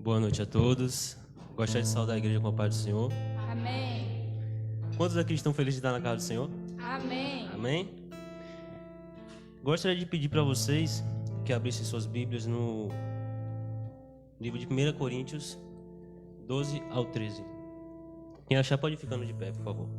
Boa noite a todos. Gostaria de saudar a igreja com a paz do Senhor. Amém. Quantos aqui estão felizes de estar na casa do Senhor? Amém. Amém? Gostaria de pedir para vocês que abrissem suas Bíblias no livro de 1 Coríntios 12 ao 13. Quem achar pode ficar de pé, por favor.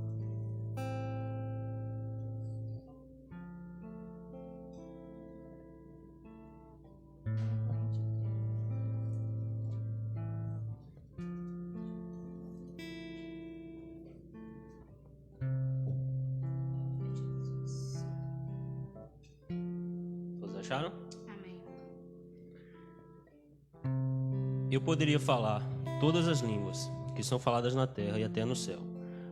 Todos acharam? Amém. Eu poderia falar todas as línguas que são faladas na terra e até no céu,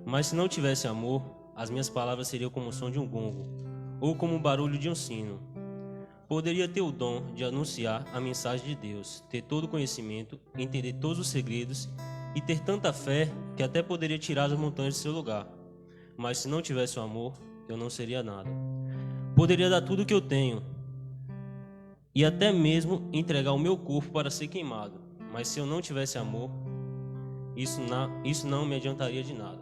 mas se não tivesse amor, as minhas palavras seriam como o som de um gongo ou como o barulho de um sino. Poderia ter o dom de anunciar a mensagem de Deus, ter todo o conhecimento, entender todos os segredos e ter tanta fé que até poderia tirar as montanhas de seu lugar. Mas se não tivesse o amor, eu não seria nada. Poderia dar tudo o que eu tenho e até mesmo entregar o meu corpo para ser queimado, mas se eu não tivesse amor, isso não me adiantaria de nada.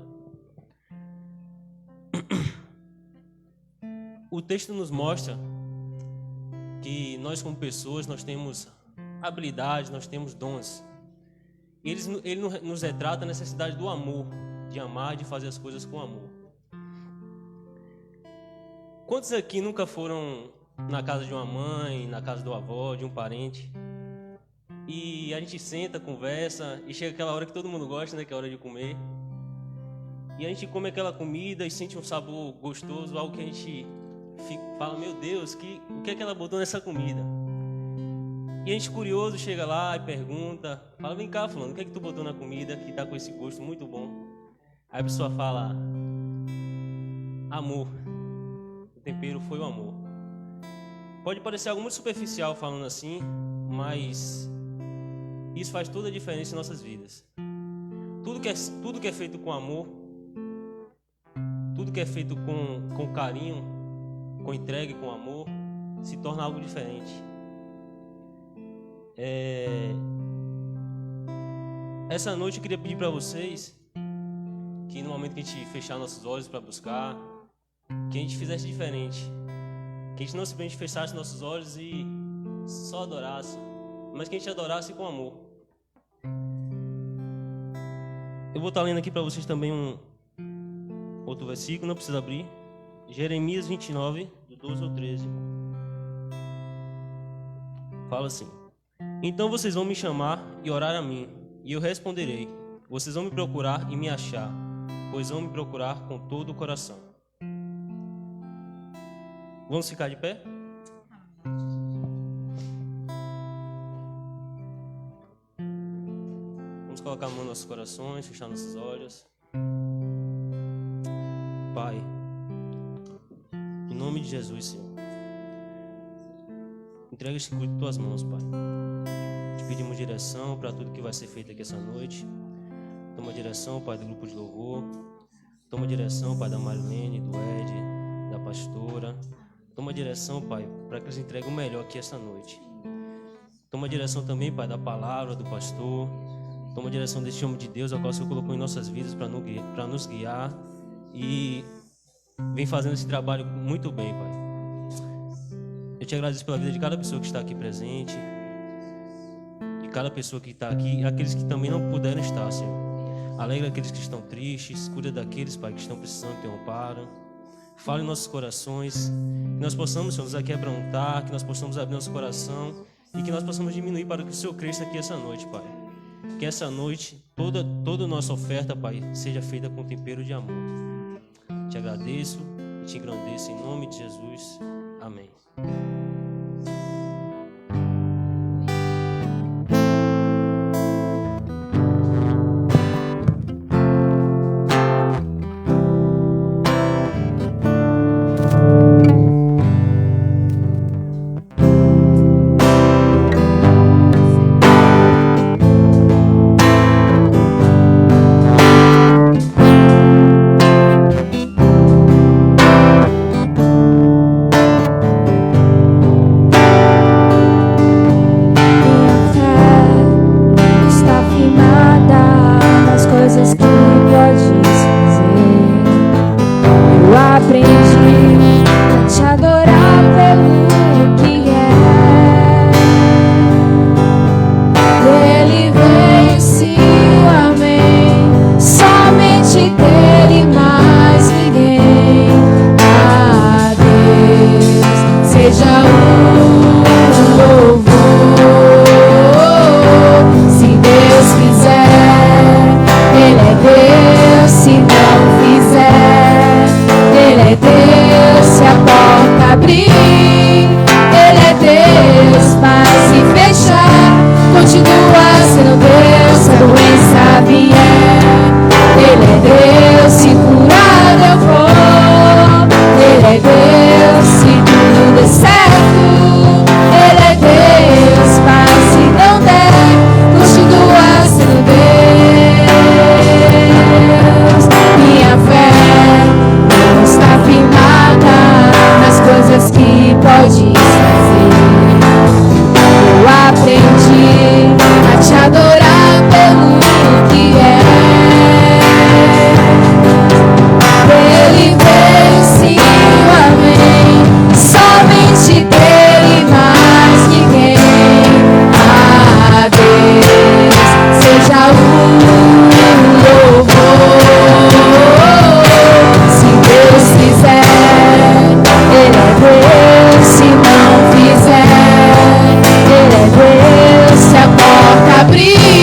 O texto nos mostra que nós como pessoas, nós temos habilidades, nós temos dons. Ele nos retrata a necessidade do amor, de amar, de fazer as coisas com amor. Quantos aqui nunca foram na casa de uma mãe, na casa do avô, de um parente, e a gente senta, conversa, e chega aquela hora que todo mundo gosta, né, que é a hora de comer, e a gente come aquela comida e sente um sabor gostoso, algo que a gente fala, meu Deus, o que é que ela botou nessa comida? E a gente curioso chega lá e pergunta, fala, vem cá, fulano, o que é que tu botou na comida que tá com esse gosto muito bom? Aí a pessoa fala, amor. O tempero foi o amor. Pode parecer algo muito superficial falando assim, mas isso faz toda a diferença em nossas vidas. Tudo que é feito com amor, tudo que é feito com carinho, com entrega e com amor, se torna algo diferente. Essa noite eu queria pedir para vocês que no momento que a gente fechar nossos olhos para buscar, que a gente fizesse diferente. Que a gente não simplesmente fechasse nossos olhos e só adorasse, mas que a gente adorasse com amor. Eu vou estar lendo aqui para vocês também um outro versículo, não precisa abrir. Jeremias 29, do 12 ao 13. Fala assim: então vocês vão me chamar e orar a mim, e eu responderei. Vocês vão me procurar e me achar, pois vão me procurar com todo o coração. Vamos ficar de pé? Vamos colocar a mão nos nossos corações, fechar nossos olhos. Pai, em nome de Jesus, Senhor, entrega este culto em tuas mãos, Pai. Te pedimos direção para tudo que vai ser feito aqui essa noite. Toma direção, Pai, do grupo de louvor. Toma direção, Pai, da Marilene, do Ed, da pastora. Toma direção, Pai, para que eles entreguem o melhor aqui essa noite. Toma direção também, Pai, da palavra do pastor. Toma direção deste homem de Deus, ao qual o Senhor colocou em nossas vidas para nos guiar. E vem fazendo esse trabalho muito bem, Pai. Eu te agradeço pela vida de cada pessoa que está aqui presente, de cada pessoa que está aqui e aqueles que também não puderam estar, Senhor. Alegra aqueles que estão tristes, cuida daqueles, Pai, que estão precisando de um amparo. Fale em nossos corações, que nós possamos, Senhor, nos aquebrantar, que nós possamos abrir nosso coração e que nós possamos diminuir para que o Senhor cresça aqui essa noite, Pai. Que essa noite, toda a nossa oferta, Pai, seja feita com tempero de amor. Te agradeço e te engrandeço em nome de Jesus. Amém. seja o louvor. Se Deus quiser, Ele é Deus. Se não fizer, Ele é Deus. Se a porta abrir, Ele é Deus. Mas se fechar, continua sendo Deus. Se a doença vier, Ele é Deus. Se curar eu vou, Ele é Deus. Se tudo der certo, Ele é Deus. Mas se não der, continua sendo Deus. Minha fé não está firmada nas coisas que podes fazer. Eu aprendi a te adorar pelo que é. Ele veio, sim, o amém. Somente dele, mais ninguém. A Deus seja o louvor. Se Deus quiser, Ele é Deus. Se não fizer, Ele é Deus. Se a porta abrir,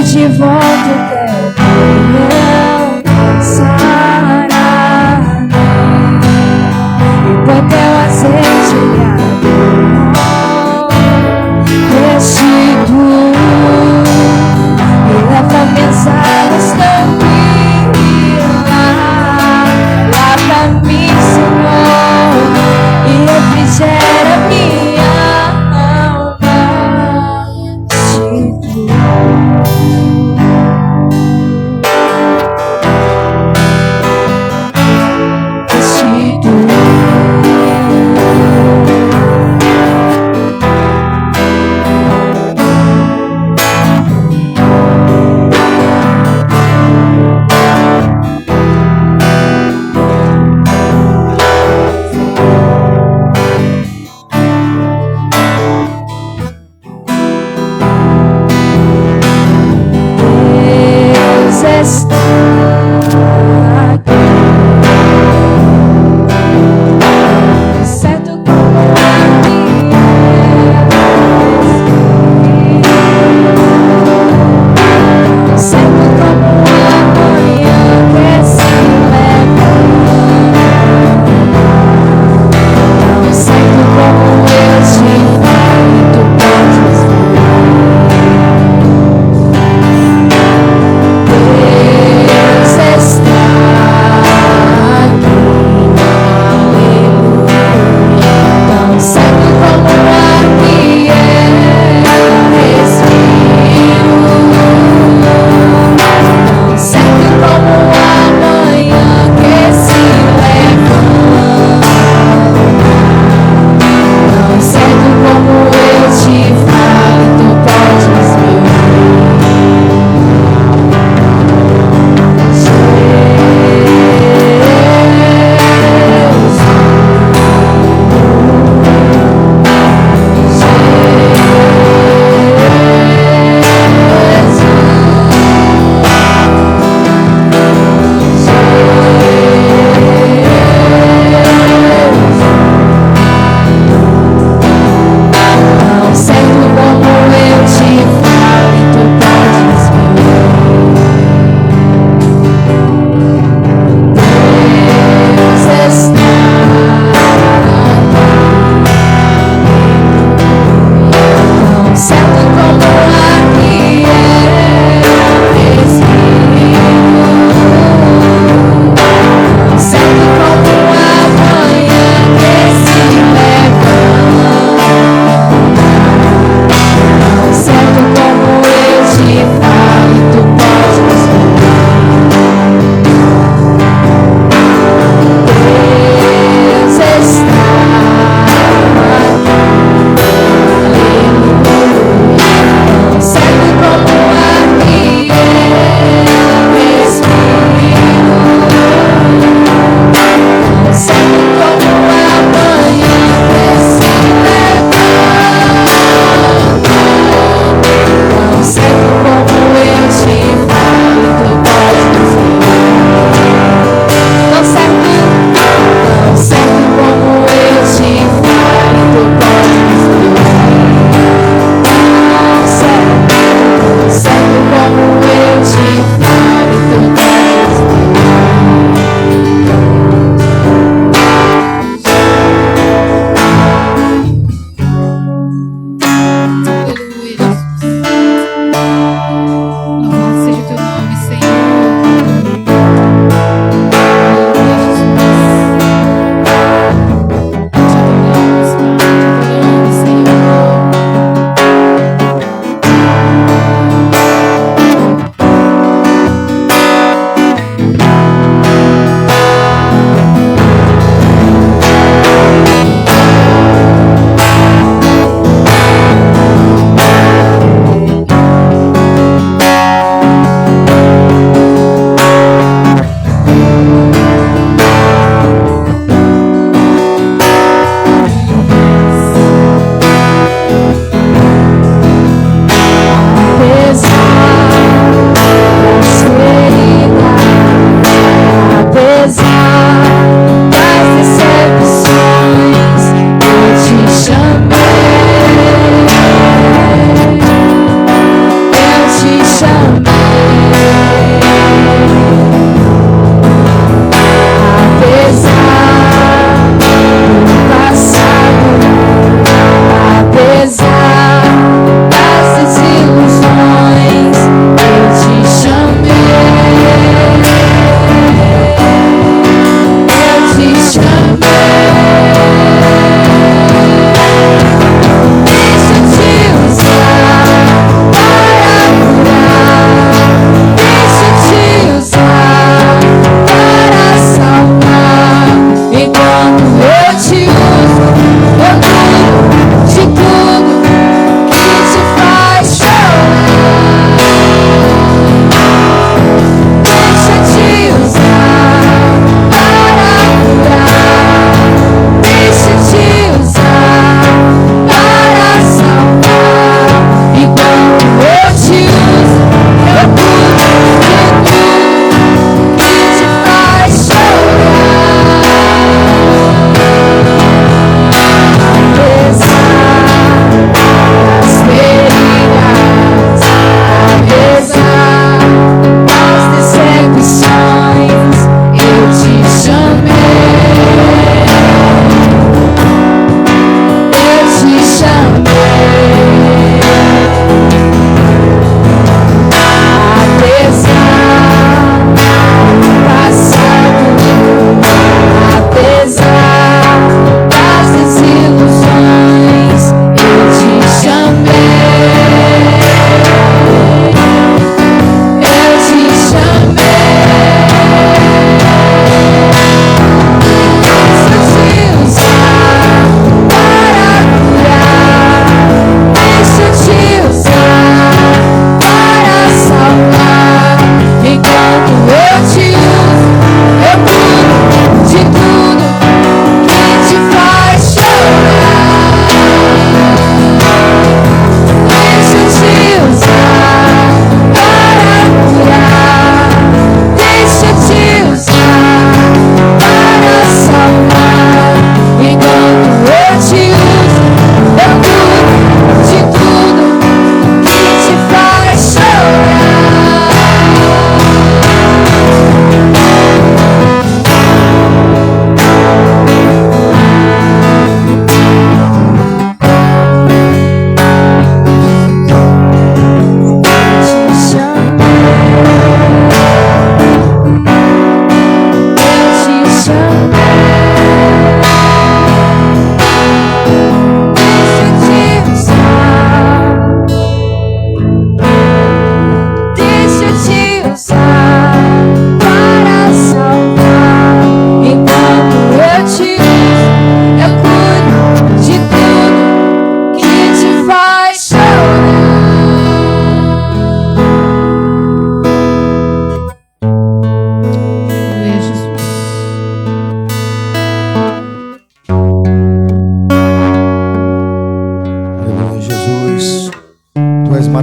de volta eu quero sarar. Enquanto é o azeite e a dor, restitui e leva mensagens tranquilas. Lava-me, Senhor, e refrigera minha alma.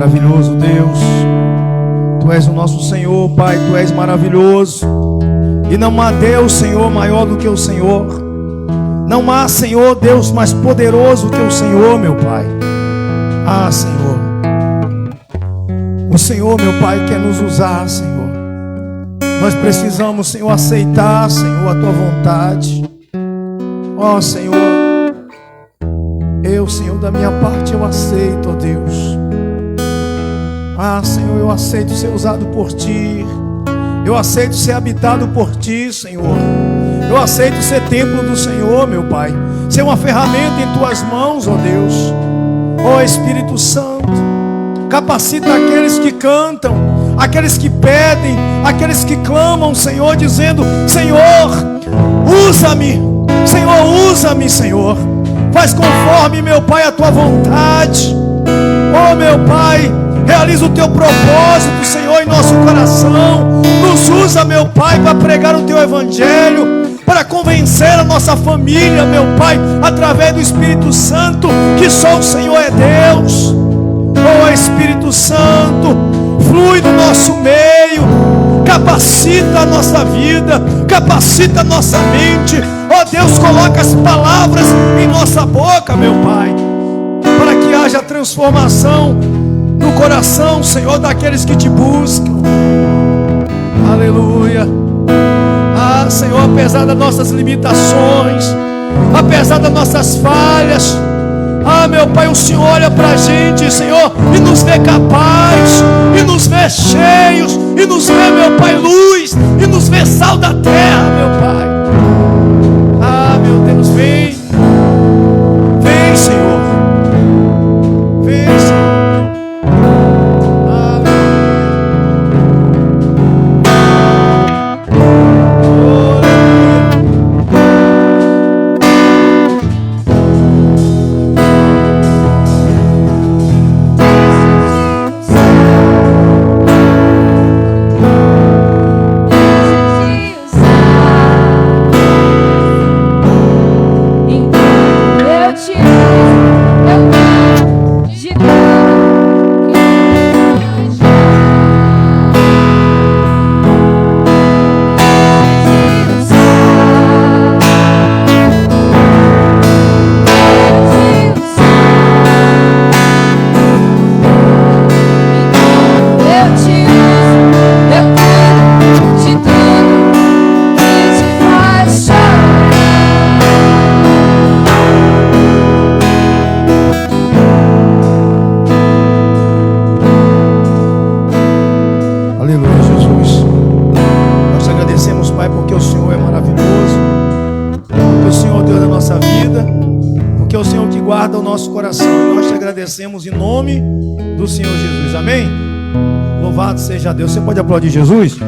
maravilhoso, Deus. Tu és o nosso Senhor, Pai, Tu és maravilhoso. E não há Deus, Senhor, maior do que o Senhor. Não há, Senhor, Deus mais poderoso que o Senhor, meu Pai. Ah, Senhor. O Senhor, meu Pai, quer nos usar, Senhor. Nós precisamos, Senhor, aceitar, Senhor, a Tua vontade. Ó, Senhor. Eu, Senhor, da minha parte, eu aceito, ó Deus. Ah, Senhor, eu aceito ser usado por Ti. Eu aceito ser habitado por Ti, Senhor. Eu aceito ser templo do Senhor, meu Pai. Ser uma ferramenta em Tuas mãos, ó Deus. Ó Espírito Santo, capacita aqueles que cantam, aqueles que pedem, aqueles que clamam, Senhor, dizendo: Senhor, usa-me. Senhor, usa-me, Senhor. Faz conforme, meu Pai, a Tua vontade. Oh, meu Pai, realiza o Teu propósito, Senhor, em nosso coração. Nos usa, meu Pai, para pregar o Teu Evangelho, para convencer a nossa família, meu Pai, através do Espírito Santo, que só o Senhor é Deus. Oh, Espírito Santo, flui no nosso meio, capacita a nossa vida, capacita a nossa mente. Oh Deus, coloca as palavras em nossa boca, meu Pai, para que haja transformação no coração, Senhor, daqueles que Te buscam. Aleluia. Ah, Senhor, apesar das nossas limitações, apesar das nossas falhas, ah, meu Pai, o Senhor olha para a gente, Senhor, e nos vê capaz, e nos vê cheios, e nos vê, meu Pai, luz, e nos vê sal da terra, meu Pai. Ah, meu Deus, vem. Vem, Senhor. Vem, Senhor. Agradecemos em nome do Senhor Jesus, amém? Louvado seja Deus. Você pode aplaudir Jesus?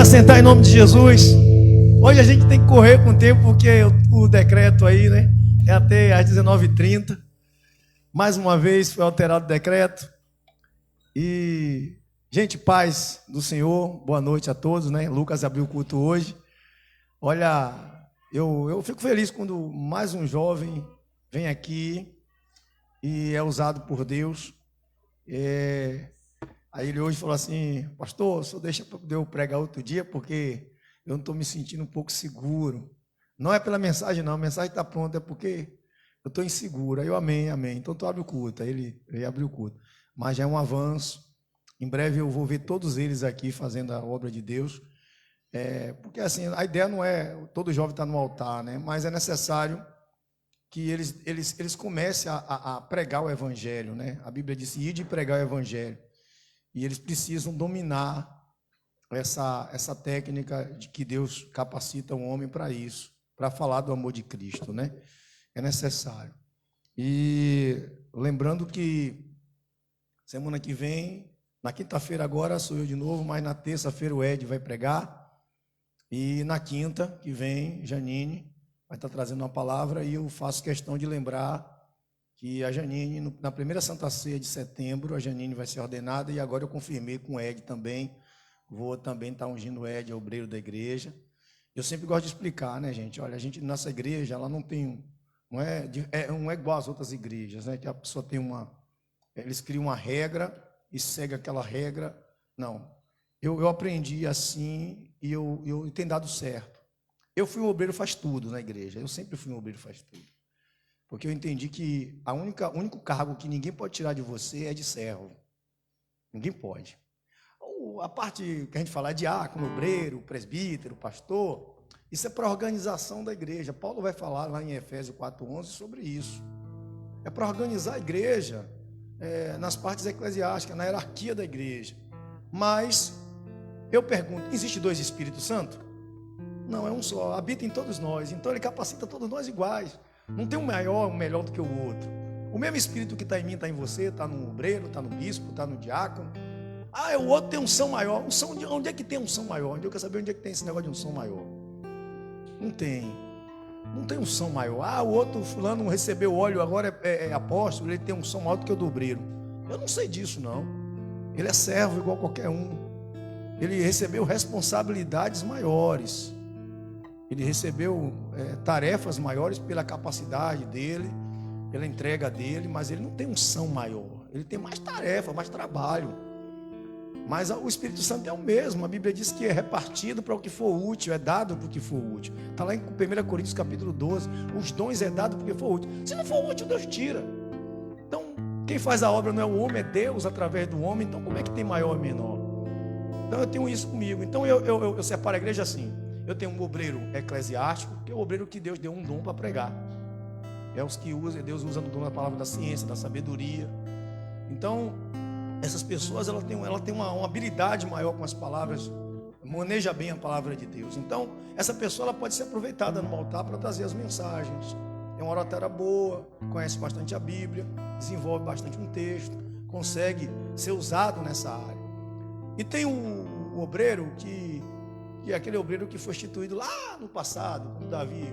Sentar em nome de Jesus. Hoje a gente tem que correr com o tempo, porque o decreto aí, né, é até às 19h30. Mais uma vez foi alterado o decreto. E, gente, paz do Senhor, boa noite a todos, né? Lucas abriu o culto hoje. Olha, eu fico feliz quando mais um jovem vem aqui e é usado por Deus. Aí ele hoje falou assim: pastor, só deixa para eu pregar outro dia, porque eu não estou me sentindo um pouco seguro. Não é pela mensagem, não, a mensagem está pronta, é porque eu estou inseguro. Aí eu, amém, amém. Então tu abre o culto. Aí ele abriu o culto. Mas já é um avanço. Em breve eu vou ver todos eles aqui fazendo a obra de Deus. Porque assim, a ideia não é todo jovem estar no altar, né? Mas é necessário que eles comecem a pregar o evangelho, né? A Bíblia diz: ide pregar o evangelho. E eles precisam dominar essa técnica de que Deus capacita o homem para isso, para falar do amor de Cristo, né? É necessário. E lembrando que semana que vem, na quinta-feira agora sou eu de novo, mas na terça-feira o Ed vai pregar. E na quinta que vem, Janine vai estar trazendo uma palavra, e eu faço questão de lembrar que a Janine, na primeira Santa Ceia de setembro, a Janine vai ser ordenada, e agora eu confirmei com o Ed também. Vou também estar ungindo o Ed, obreiro da igreja. Eu sempre gosto de explicar, né, gente? Olha, nossa igreja, ela não tem, não é igual às outras igrejas, né? Que a pessoa tem eles criam uma regra e segue aquela regra. Não. Eu aprendi assim e eu tenho dado certo. Eu fui um obreiro faz tudo na igreja. Eu sempre fui um obreiro faz tudo. Porque eu entendi que o único cargo que ninguém pode tirar de você é de servo. Ninguém pode. A parte que a gente fala é diácono, obreiro, presbítero, pastor, isso é para a organização da igreja. Paulo vai falar lá em Efésios 4:11 sobre isso. É para organizar a igreja nas partes eclesiásticas, na hierarquia da igreja. Mas eu pergunto: existe 2 Espíritos Santos? Não, é um só, habita em todos nós. Então ele capacita todos nós iguais. Não tem um melhor do que o outro. O mesmo Espírito que está em mim está em você, está no obreiro, está no bispo, está no diácono. O outro tem unção maior. Onde é que tem unção maior? Eu quero saber onde é que tem esse negócio de unção maior. Não tem. Não tem unção maior. O outro fulano recebeu óleo, agora é apóstolo, ele tem unção maior do que o do obreiro. Eu não sei disso, não. Ele é servo igual qualquer um. Ele recebeu responsabilidades maiores. Ele recebeu tarefas maiores pela capacidade dele, pela entrega dele, mas ele não tem unção maior. Ele tem mais tarefa, mais trabalho. Mas o Espírito Santo é o mesmo. A Bíblia diz que é repartido para o que for útil, é dado para o que for útil. Está lá em 1 Coríntios capítulo 12. Os dons é dado porque for útil. Se não for útil, Deus tira. Então, quem faz a obra não é o homem, é Deus através do homem. Então, como é que tem maior e menor? Então, eu tenho isso comigo. Então, eu separo a igreja assim. Eu tenho um obreiro eclesiástico, que é o obreiro que Deus deu um dom para pregar. É os que Deus usa no dom da palavra da ciência, da sabedoria. Então, essas pessoas, ela tem uma habilidade maior com as palavras, maneja bem a palavra de Deus. Então, essa pessoa ela pode ser aproveitada no altar para trazer as mensagens. É uma oratória boa, conhece bastante a Bíblia, desenvolve bastante um texto, consegue ser usado nessa área. E tem o obreiro que é aquele obreiro que foi instituído lá no passado, quando Davi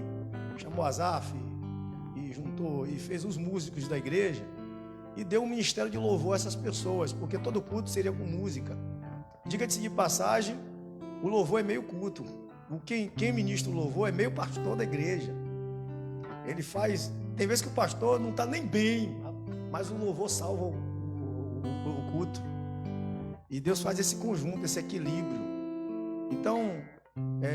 chamou Asaf e juntou e fez os músicos da igreja e deu um ministério de louvor a essas pessoas, porque todo culto seria com música. Diga-se de passagem, o louvor é meio culto. Quem ministra o louvor é meio pastor da igreja. Ele faz, tem vezes que o pastor não está nem bem, mas o louvor salva o culto. E Deus faz esse conjunto, esse equilíbrio. Então,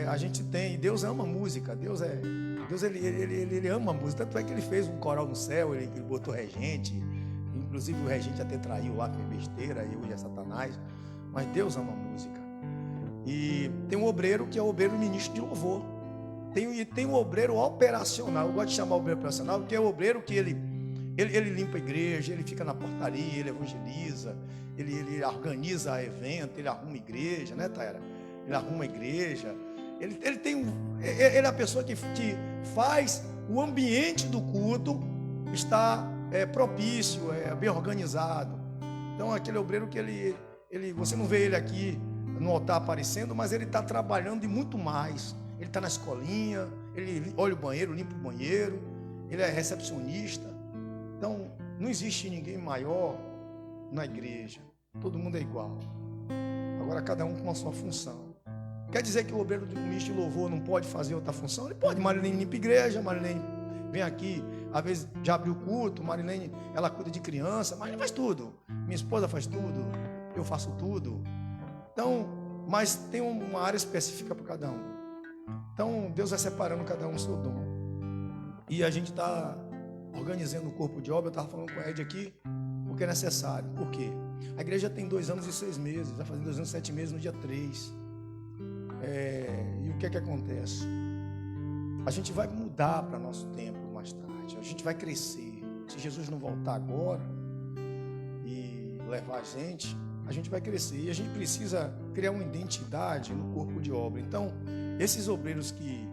a gente tem, Deus ama música, Deus ele ama a música, tanto é que ele fez um coral no céu, ele botou regente, inclusive o regente até traiu lá, fez besteira, e hoje é Satanás, mas Deus ama a música. E tem um obreiro que é o obreiro ministro de louvor, tem um obreiro operacional, eu gosto de chamar o obreiro operacional, porque é o obreiro que ele limpa a igreja, ele fica na portaria, ele evangeliza, ele organiza evento, ele arruma igreja, né, Taera? Ele arruma a igreja, ele é a pessoa que faz o ambiente do culto estar propício, bem organizado. Então aquele obreiro que você não vê ele aqui no altar aparecendo, mas ele está trabalhando e muito mais. Ele está na escolinha, ele olha o banheiro, limpa o banheiro, ele é recepcionista. Então não existe ninguém maior na igreja, todo mundo é igual. Agora cada um com a sua função. Quer dizer que o obreiro do ministro de louvor não pode fazer outra função? Ele pode. Marilene limpa a igreja, Marilene vem aqui, às vezes já abriu o culto, Marilene, ela cuida de criança, Marilene faz tudo. Minha esposa faz tudo, eu faço tudo. Então, mas tem uma área específica para cada um. Então, Deus vai separando cada um o seu dom. E a gente está organizando o corpo de obra, eu estava falando com a Ed aqui, porque é necessário. Por quê? A igreja tem 2 anos e 6 meses, vai fazer 2 anos e 7 meses no dia 3. E o que é que acontece? A gente vai mudar para nosso tempo mais tarde. forte, a gente vai crescer. Se Jesus não voltar agora e levar a gente vai crescer. E a gente precisa criar uma identidade no corpo de obra. Então, esses obreiros que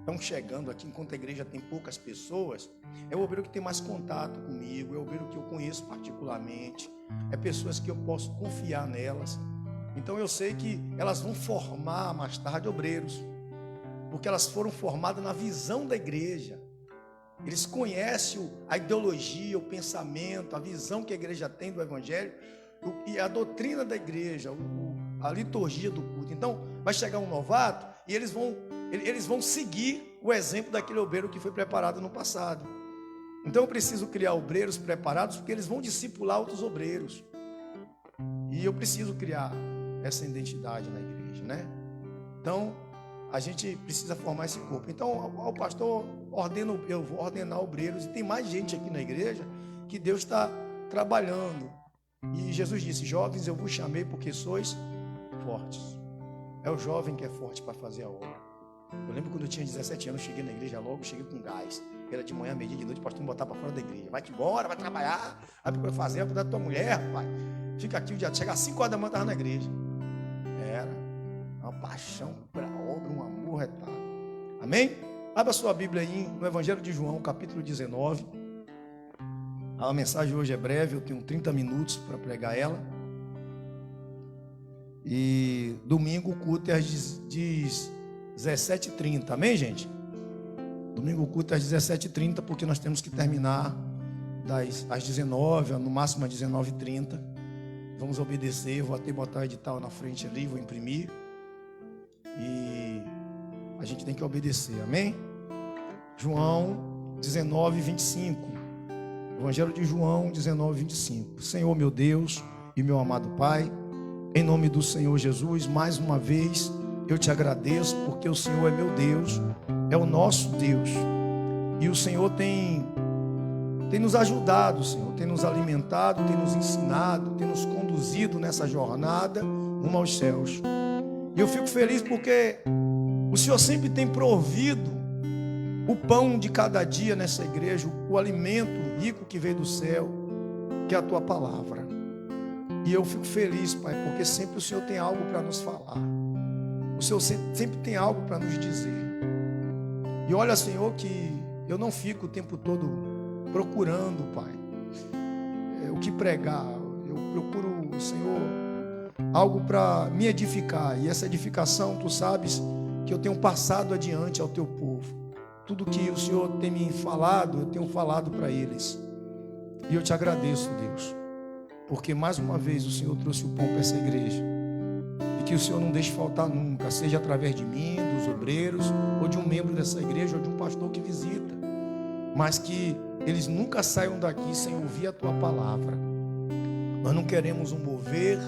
estão chegando aqui, enquanto a igreja tem poucas pessoas, é o obreiro que tem mais contato comigo, é o obreiro que eu conheço particularmente, é pessoas que eu posso confiar nelas. Então eu sei que elas vão formar mais tarde obreiros, porque elas foram formadas na visão da igreja. Eles conhecem a ideologia, o pensamento, a visão que a igreja tem do evangelho e a doutrina da igreja, a liturgia do culto. Então vai chegar um novato e eles vão seguir o exemplo daquele obreiro que foi preparado no passado. Então eu preciso criar obreiros preparados, porque eles vão discipular outros obreiros. E eu preciso criar essa identidade na igreja, né? Então a gente precisa formar esse corpo. Então o pastor eu vou ordenar obreiros, e tem mais gente aqui na igreja que Deus está trabalhando. E Jesus disse: jovens, eu vos chamei porque sois fortes. É o jovem que é forte para fazer a obra. Eu lembro quando eu tinha 17 anos, cheguei na igreja logo, cheguei com gás. Era de manhã, meio-dia, de noite, o pastor me botar para fora da igreja. Vai-te embora, vai trabalhar, vai procurar fazer, vai cuidar da tua mulher, pai. Fica aqui o dia, chega às 5 horas da manhã, estava na igreja. Era uma paixão para a obra, um amor retado. Amém? Abra sua Bíblia aí no Evangelho de João, capítulo 19. A mensagem hoje é breve, eu tenho 30 minutos para pregar ela. E domingo o culto é às 17h30, amém, gente? Domingo o culto é às 17h30, porque nós temos que terminar às 19h, no máximo às 19h30. Vamos obedecer, vou até botar o edital na frente ali, vou imprimir. E a gente tem que obedecer, amém? João 19:25. Evangelho de João 19:25. Senhor meu Deus e meu amado Pai, em nome do Senhor Jesus, mais uma vez eu te agradeço, porque o Senhor é meu Deus, é o nosso Deus. E o Senhor tem nos ajudado, Senhor, tem nos alimentado, tem nos ensinado, tem nos conduzido nessa jornada rumo aos céus. E eu fico feliz porque o Senhor sempre tem provido o pão de cada dia nessa igreja, o alimento rico que veio do céu, que é a tua palavra. E eu fico feliz, Pai, porque sempre o Senhor tem algo para nos falar. O Senhor sempre tem algo para nos dizer. E olha, Senhor, que eu não fico o tempo todo procurando, Pai, o que pregar. Eu procuro, Senhor, algo para me edificar. E essa edificação, tu sabes que eu tenho passado adiante ao teu povo. Tudo que o Senhor tem me falado, eu tenho falado para eles. E eu te agradeço, Deus, porque mais uma vez o Senhor trouxe o pão para essa igreja. E que o Senhor não deixe faltar nunca, seja através de mim, dos obreiros, ou de um membro dessa igreja, ou de um pastor que visita. Mas que eles nunca saiam daqui sem ouvir a tua palavra. Nós não queremos um mover,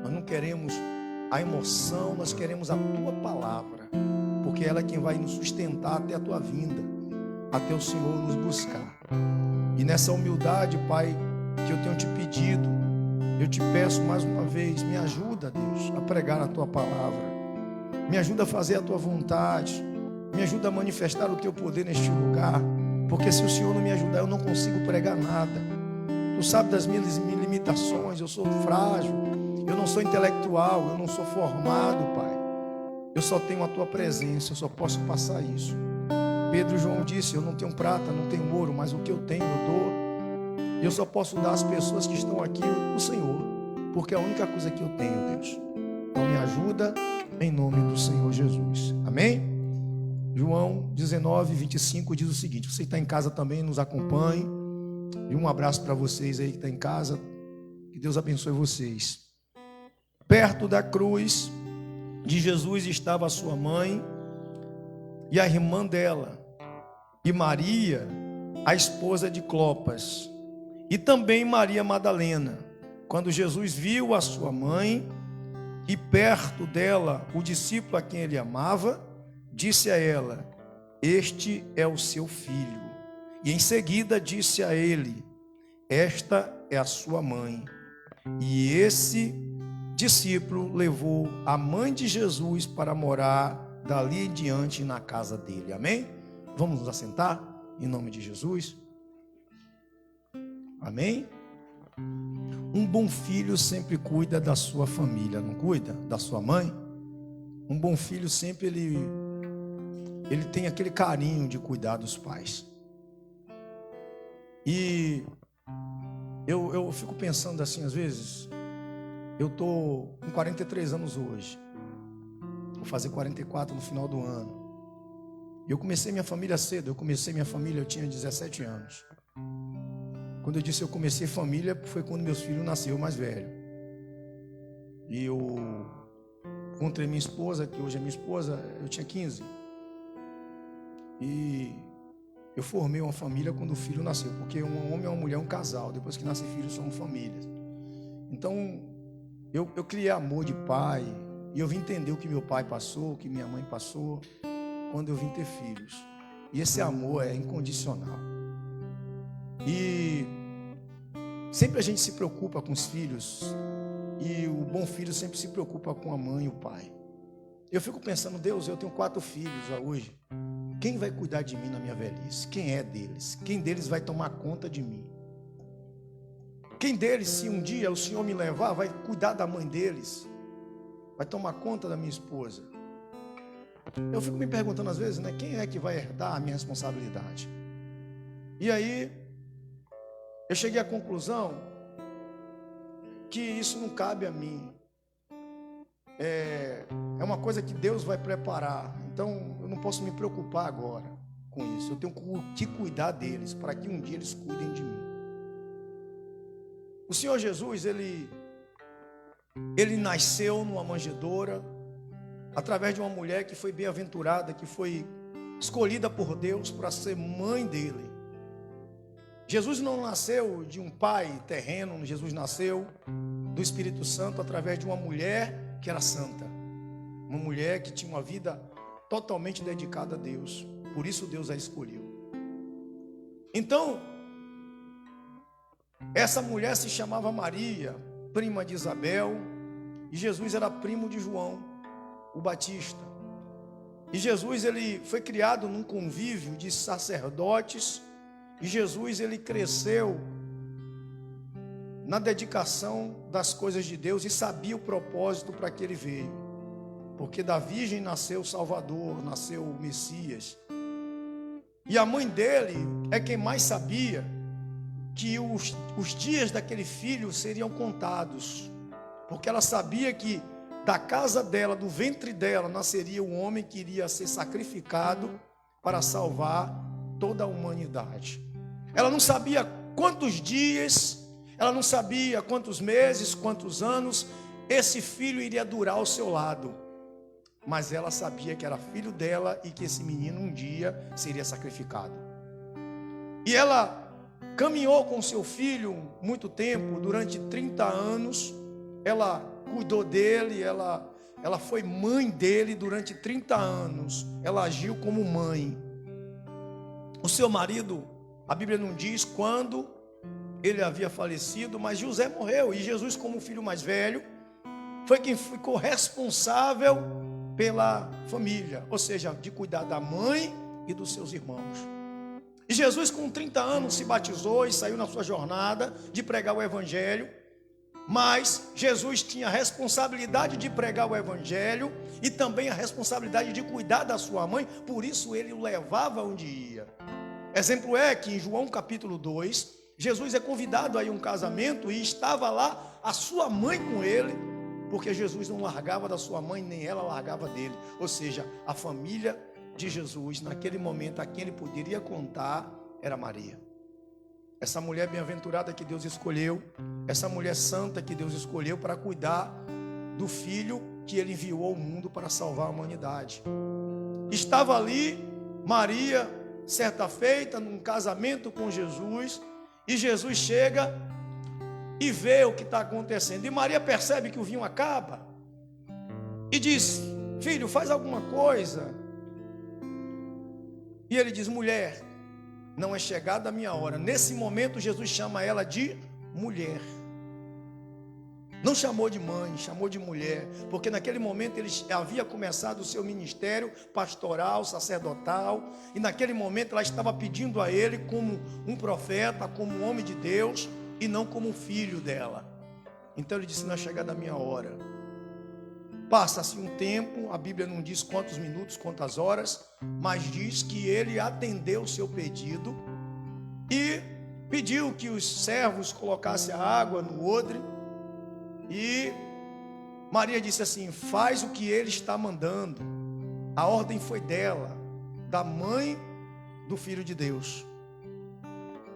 nós não queremos a emoção, nós queremos a tua palavra, porque ela é quem vai nos sustentar até a tua vinda, até o Senhor nos buscar. E nessa humildade, Pai, que eu tenho te pedido, eu te peço mais uma vez, me ajuda, Deus, a pregar a tua palavra, me ajuda a fazer a tua vontade, me ajuda a manifestar o teu poder neste lugar, porque se o Senhor não me ajudar, eu não consigo pregar nada. Tu sabes das minhas limitações, eu sou frágil, eu não sou intelectual, eu não sou formado, Pai. Eu só tenho a tua presença, eu só posso passar isso. Pedro e João disse: eu não tenho prata, não tenho ouro, mas o que eu tenho eu dou. Eu só posso dar às pessoas que estão aqui o Senhor, porque é a única coisa que eu tenho, Deus. Então me ajuda em nome do Senhor Jesus. Amém? João 19:25 diz o seguinte: você que está em casa também, nos acompanhe. E um abraço para vocês aí que estão em casa. Que Deus abençoe vocês. Perto da cruz de Jesus estava a sua mãe e a irmã dela, e Maria, a esposa de Clopas, e também Maria Madalena. Quando Jesus viu a sua mãe e perto dela o discípulo a quem ele amava, disse a ela: este é o seu filho. E em seguida disse a ele: esta é a sua mãe. E esse discípulo levou a mãe de Jesus para morar dali em diante na casa dele. Amém? Vamos nos assentar em nome de Jesus. Amém? Um bom filho sempre cuida da sua família, não cuida? Da sua mãe? Um bom filho sempre ele tem aquele carinho de cuidar dos pais. E eu fico pensando assim, às vezes, eu tô com 43 anos hoje, vou fazer 44 no final do ano. Eu comecei minha família cedo, eu tinha 17 anos. Quando eu disse eu comecei família, foi quando meus filhos nasceram mais velho. E eu encontrei minha esposa, que hoje é minha esposa, eu tinha 15. E eu formei uma família quando o filho nasceu, porque um homem e uma mulher é um casal, depois que nasce filho são famílias. Então, eu criei amor de pai, e eu vim entender o que meu pai passou, o que minha mãe passou, quando eu vim ter filhos. E esse amor é incondicional. E sempre a gente se preocupa com os filhos, e o bom filho sempre se preocupa com a mãe e o pai. Eu fico pensando, Deus, eu tenho 4 filhos hoje. Quem vai cuidar de mim na minha velhice? Quem é deles? Quem deles vai tomar conta de mim? Quem deles, se um dia o Senhor me levar, vai cuidar da mãe deles? Vai tomar conta da minha esposa? Eu fico me perguntando às vezes, né? Quem é que vai herdar a minha responsabilidade? E aí, eu cheguei à conclusão que isso não cabe a mim. É uma coisa que Deus vai preparar. Então eu não posso me preocupar agora com isso. Eu tenho que cuidar deles, para que um dia eles cuidem de mim. O Senhor Jesus, ele nasceu numa manjedoura, através de uma mulher que foi bem-aventurada, que foi escolhida por Deus para ser mãe dele. Jesus não nasceu de um pai terreno, Jesus nasceu do Espírito Santo através de uma mulher que era santa. Uma mulher que tinha uma vida totalmente dedicada a Deus. Por isso Deus a escolheu. Então, essa mulher se chamava Maria, prima de Isabel, e Jesus era primo de João, o Batista. E Jesus, ele foi criado num convívio de sacerdotes, e Jesus, ele cresceu na dedicação das coisas de Deus e sabia o propósito para que ele veio. Porque da virgem nasceu o Salvador, nasceu o Messias. E a mãe dele é quem mais sabia que os dias daquele filho seriam contados. Porque ela sabia que da casa dela, do ventre dela, nasceria um homem que iria ser sacrificado para salvar toda a humanidade. Ela não sabia quantos dias, ela não sabia quantos meses, quantos anos esse filho iria durar ao seu lado. Mas ela sabia que era filho dela e que esse menino um dia seria sacrificado. E ela caminhou com seu filho muito tempo, durante 30 anos. Ela cuidou dele, ela foi mãe dele durante 30 anos. Ela agiu como mãe. O seu marido, a Bíblia não diz quando ele havia falecido, mas José morreu. E Jesus, como filho mais velho, foi quem ficou responsável pela família, ou seja, de cuidar da mãe e dos seus irmãos. E Jesus, com 30 anos, se batizou e saiu na sua jornada de pregar o evangelho. Mas Jesus tinha a responsabilidade de pregar o evangelho e também a responsabilidade de cuidar da sua mãe, por isso ele o levava onde ia. Exemplo é que em João capítulo 2, Jesus é convidado a ir a um casamento e estava lá a sua mãe com ele, porque Jesus não largava da sua mãe, nem ela largava dele. Ou seja, a família de Jesus, naquele momento, a quem ele poderia contar, era Maria. Essa mulher bem-aventurada que Deus escolheu, essa mulher santa que Deus escolheu para cuidar do filho que ele enviou ao mundo para salvar a humanidade. Estava ali Maria, certa feita, num casamento com Jesus, e Jesus chega e vê o que está acontecendo. E Maria percebe que o vinho acaba e diz: filho, faz alguma coisa. E ele diz: mulher, não é chegada a minha hora. Nesse momento Jesus chama ela de mulher. Não chamou de mãe, chamou de mulher, porque naquele momento ele havia começado o seu ministério pastoral, sacerdotal, e naquele momento ela estava pedindo a ele como um profeta, como um homem de Deus, e não como um filho dela. Então ele disse: não é chegada a minha hora. Passa-se um tempo, a Bíblia não diz quantos minutos, quantas horas, mas diz que ele atendeu o seu pedido e pediu que os servos colocassem a água no odre. E Maria disse assim: faz o que ele está mandando. A ordem foi dela, da mãe do Filho de Deus.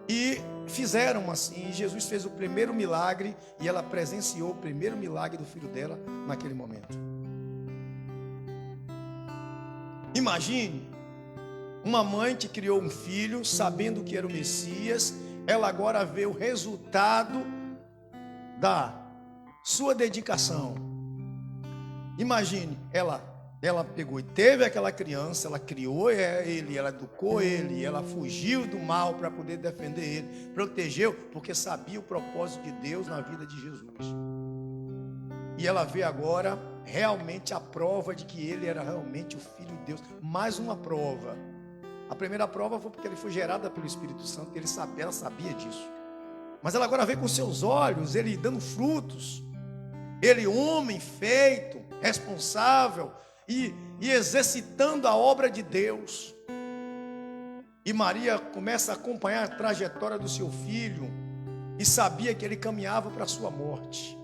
E fizeram assim. Jesus fez o primeiro milagre e ela presenciou o primeiro milagre do filho dela naquele momento. Imagine uma mãe que criou um filho sabendo que era o Messias. Ela agora vê o resultado da sua dedicação. Imagine, ela pegou e teve aquela criança, ela criou ele, ela educou ele, ela fugiu do mal para poder defender ele, protegeu, porque sabia o propósito de Deus na vida de Jesus. E ela vê agora realmente a prova de que ele era realmente o Filho de Deus. Mais uma prova. A primeira prova foi porque ele foi gerado pelo Espírito Santo, ela sabia disso. Mas ela agora vê com seus olhos ele dando frutos. Ele, homem feito, responsável e exercitando a obra de Deus. E Maria começa a acompanhar a trajetória do seu filho e sabia que ele caminhava para a sua morte,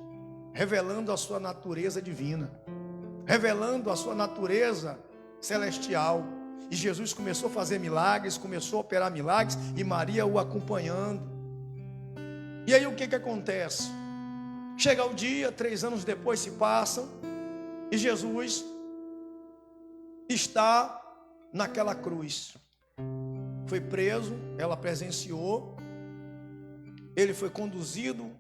revelando a sua natureza divina, revelando a sua natureza celestial. E Jesus começou a fazer milagres, começou a operar milagres, e Maria o acompanhando. E aí o que acontece? Chega o dia, 3 anos depois se passam, e Jesus está naquela cruz. Foi preso, ela presenciou. Ele foi conduzido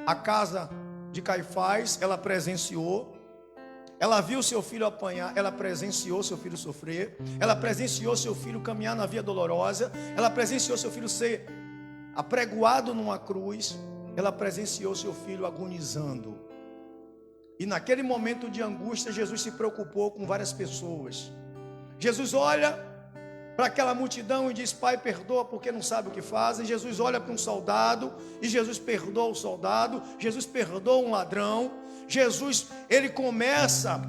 à casa de Caifás, ela presenciou. Ela viu seu filho apanhar, ela presenciou seu filho sofrer. Ela presenciou seu filho caminhar na via dolorosa. Ela presenciou seu filho ser apregoado numa cruz. Ela presenciou seu filho agonizando. E naquele momento de angústia, Jesus se preocupou com várias pessoas. Jesus olha para aquela multidão e diz: Pai, perdoa porque não sabe o que fazem. Jesus olha para um soldado e Jesus perdoa o soldado. Jesus perdoa um ladrão. Jesus, ele começa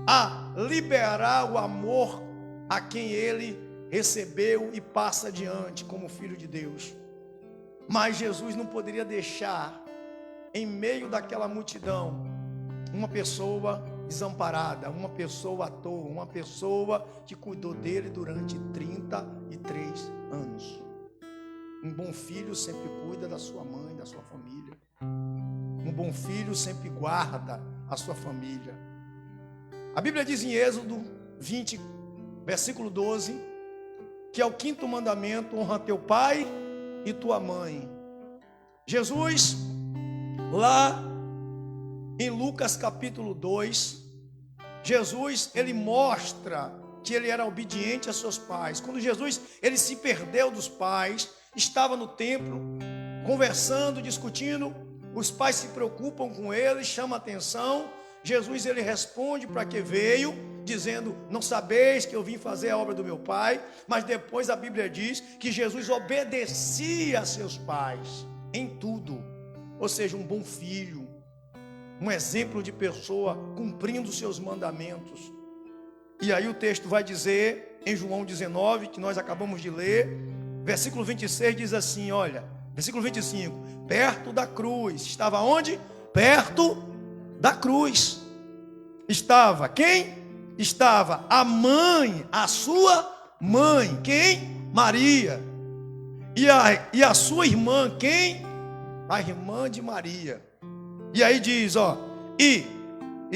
a liberar o amor a quem ele recebeu e passa adiante como filho de Deus. Mas Jesus não poderia deixar em meio daquela multidão uma pessoa desamparada, uma pessoa à toa, uma pessoa que cuidou dele durante 33 anos. Um bom filho sempre cuida da sua mãe, da sua família. Um bom filho sempre guarda a sua família. A Bíblia diz em Êxodo 20, versículo 12, que é o 5º mandamento: honra teu pai e tua mãe. Jesus, lá em Lucas capítulo 2, Jesus, ele mostra que ele era obediente a seus pais. Quando Jesus, ele se perdeu dos pais, estava no templo, conversando, discutindo, os pais se preocupam com ele, chamam a atenção. Jesus, ele responde para que veio, dizendo: não sabeis que eu vim fazer a obra do meu pai. Mas depois a Bíblia diz que Jesus obedecia a seus pais em tudo. Ou seja, um bom filho, um exemplo de pessoa cumprindo os seus mandamentos. E aí o texto vai dizer em João 19, que nós acabamos de ler, versículo 26 diz assim, olha, versículo 25: perto da cruz, estava onde? Perto da cruz estava quem? Estava a mãe, a sua mãe. Quem? Maria. E a sua irmã, quem? A irmã de Maria. E aí diz, ó, e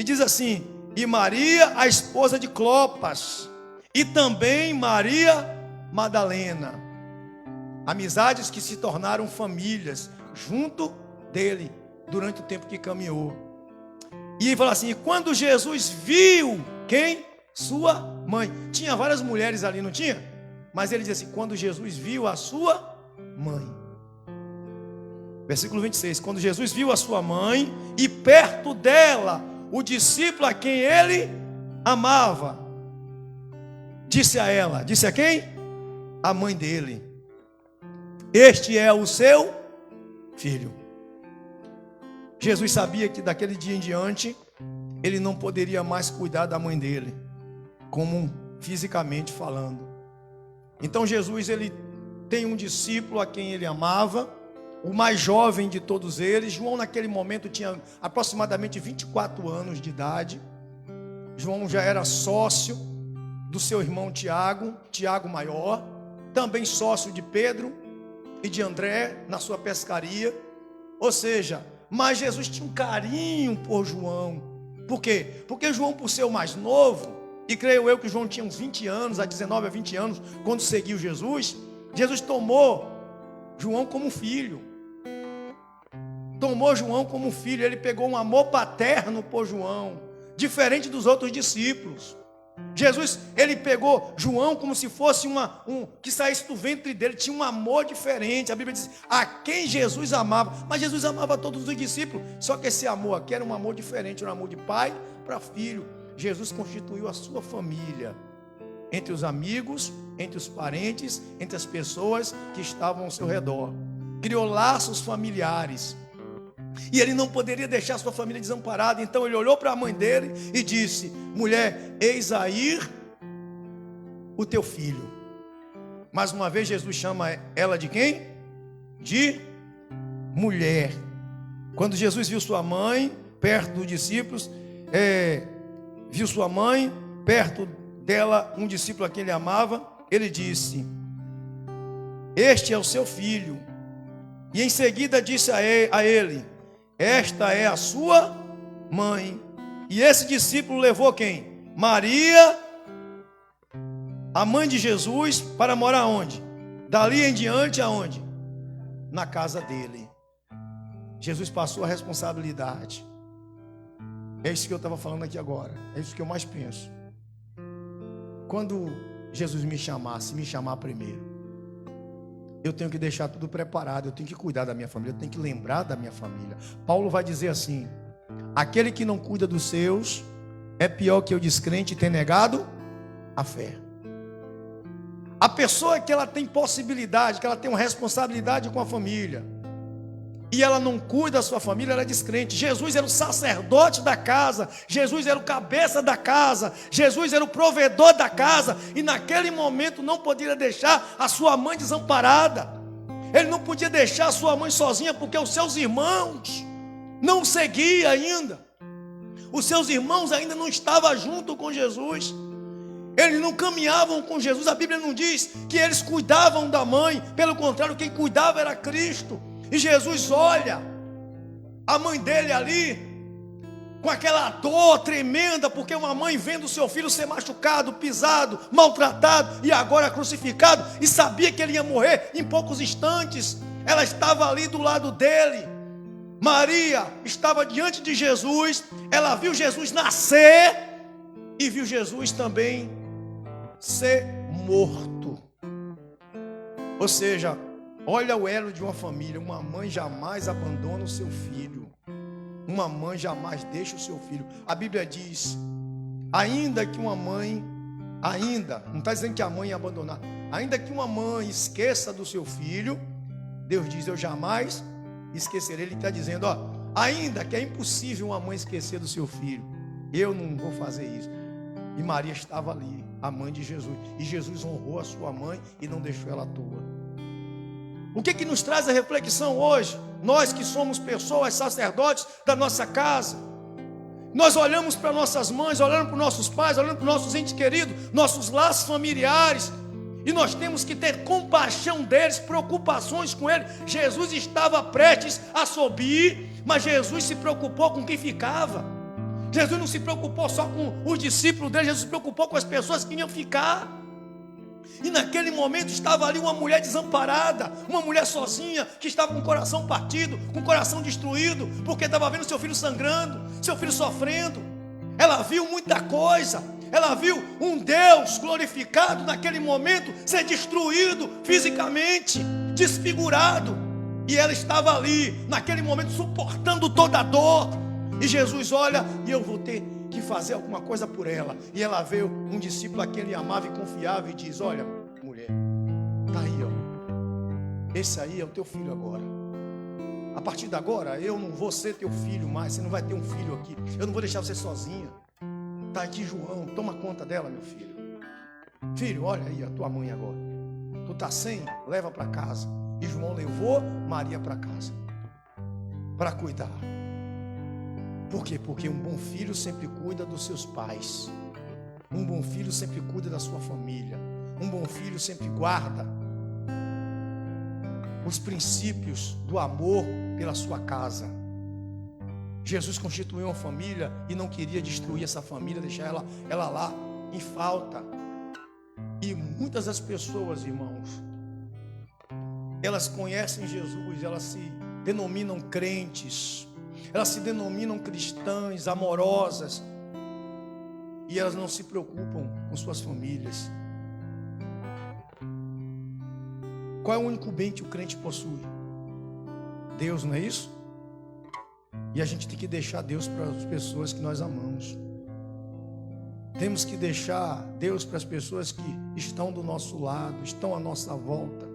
diz assim: e Maria, a esposa de Clopas, e também Maria Madalena. Amizades que se tornaram famílias junto dele durante o tempo que caminhou. E ele fala assim: quando Jesus viu quem? Sua mãe. Tinha várias mulheres ali, não tinha? Mas ele diz assim: quando Jesus viu a sua mãe. Versículo 26. Quando Jesus viu a sua mãe e perto dela o discípulo a quem ele amava, disse a ela, disse a quem? A mãe dele: este é o seu filho. Jesus sabia que daquele dia em diante ele não poderia mais cuidar da mãe dele, como fisicamente falando. Então Jesus, ele tem um discípulo a quem ele amava, o mais jovem de todos eles. João naquele momento tinha aproximadamente 24 anos de idade. João já era sócio do seu irmão Tiago, Tiago maior, também sócio de Pedro e de André na sua pescaria. Ou seja, mas Jesus tinha um carinho por João. Por quê? Porque João, por ser o mais novo, e creio eu que João tinha uns 20 anos, a 19 a 20 anos, quando seguiu Jesus, Jesus tomou João como filho. Tomou João como filho. Ele pegou um amor paterno por João, diferente dos outros discípulos. Jesus, ele pegou João como se fosse que saísse do ventre dele. Tinha um amor diferente. A Bíblia diz a quem Jesus amava. Mas Jesus amava todos os discípulos. Só que esse amor aqui era um amor diferente, um amor de pai para filho. Jesus constituiu a sua família, entre os amigos, entre os parentes, entre as pessoas que estavam ao seu redor. Criou laços familiares. E ele não poderia deixar a sua família desamparada. Então ele olhou para a mãe dele e disse: mulher, eis aí o teu filho. Mais uma vez Jesus chama ela de quem? De mulher. Quando Jesus viu sua mãe perto dos discípulos, viu sua mãe perto dela, um discípulo a quem ele amava, ele disse: este é o seu filho. E em seguida disse a ele: esta é a sua mãe. E esse discípulo levou quem? Maria, a mãe de Jesus, para morar onde? Dali em diante aonde? Na casa dele. Jesus passou a responsabilidade. É isso que eu estava falando aqui agora. É isso que eu mais penso. Quando Jesus me chamar primeiro, eu tenho que deixar tudo preparado. Eu tenho que cuidar da minha família. Eu tenho que lembrar da minha família. Paulo vai dizer assim: aquele que não cuida dos seus é pior que o descrente e ter negado a fé. A pessoa que ela tem possibilidade, que ela tem uma responsabilidade com a família, e ela não cuida da sua família, ela é descrente. Jesus era o sacerdote da casa, Jesus era o cabeça da casa, Jesus era o provedor da casa, e naquele momento não podia deixar a sua mãe desamparada. Ele não podia deixar a sua mãe sozinha, porque os seus irmãos não seguiam ainda. Os seus irmãos ainda não estavam junto com Jesus. Eles não caminhavam com Jesus. A Bíblia não diz que eles cuidavam da mãe. Pelo contrário, quem cuidava era Cristo. E Jesus olha a mãe dele ali com aquela dor tremenda, porque uma mãe vendo o seu filho ser machucado, pisado, maltratado e agora crucificado, e sabia que ele ia morrer em poucos instantes. Ela estava ali do lado dele. Maria estava diante de Jesus. Ela viu Jesus nascer e viu Jesus também ser morto. Ou seja, olha o elo de uma família. Uma mãe jamais abandona o seu filho. Uma mãe jamais deixa o seu filho. A Bíblia diz, ainda que uma mãe, não está dizendo que a mãe ia abandonar, ainda que uma mãe esqueça do seu filho, Deus diz, eu jamais esquecerei. Ele está dizendo, ainda que é impossível uma mãe esquecer do seu filho, eu não vou fazer isso. E Maria estava ali, a mãe de Jesus, e Jesus honrou a sua mãe e não deixou ela à toa. O que nos traz a reflexão hoje? Nós que somos pessoas, sacerdotes da nossa casa, nós olhamos para nossas mães, olhamos para nossos pais, olhamos para nossos entes queridos, nossos laços familiares, e nós temos que ter compaixão deles, preocupações com eles. Jesus estava prestes a subir, mas Jesus se preocupou com quem ficava. Jesus não se preocupou só com os discípulos dele, Jesus se preocupou com as pessoas que iam ficar. E naquele momento estava ali uma mulher desamparada, uma mulher sozinha, que estava com o coração partido, com o coração destruído, porque estava vendo seu filho sangrando, seu filho sofrendo. Ela viu muita coisa, ela viu um Deus glorificado naquele momento ser destruído fisicamente, desfigurado. E ela estava ali, naquele momento, suportando toda a dor. E Jesus olha, e eu vou ter que fazer alguma coisa por ela. E ela vê um discípulo a quem ele amava e confiava e diz: olha, mulher, tá aí, ó. Esse aí é o teu filho agora. A partir de agora, eu não vou ser teu filho mais. Você não vai ter um filho aqui. Eu não vou deixar você sozinha. Tá aqui João, toma conta dela, meu filho. Filho, olha aí a tua mãe agora. Tu tá sem? Leva para casa. E João levou Maria para casa para cuidar. Por quê? Porque um bom filho sempre cuida dos seus pais. Um bom filho sempre cuida da sua família. Um bom filho sempre guarda os princípios do amor pela sua casa. Jesus constituiu uma família e não queria destruir essa família, deixar ela lá em falta. E muitas das pessoas, irmãos, elas conhecem Jesus, elas se denominam crentes, elas se denominam cristãs, amorosas, e elas não se preocupam com suas famílias. Qual é o único bem que o crente possui? Deus, não é isso? E a gente tem que deixar Deus para as pessoas que nós amamos. Temos que deixar Deus para as pessoas que estão do nosso lado, estão à nossa volta.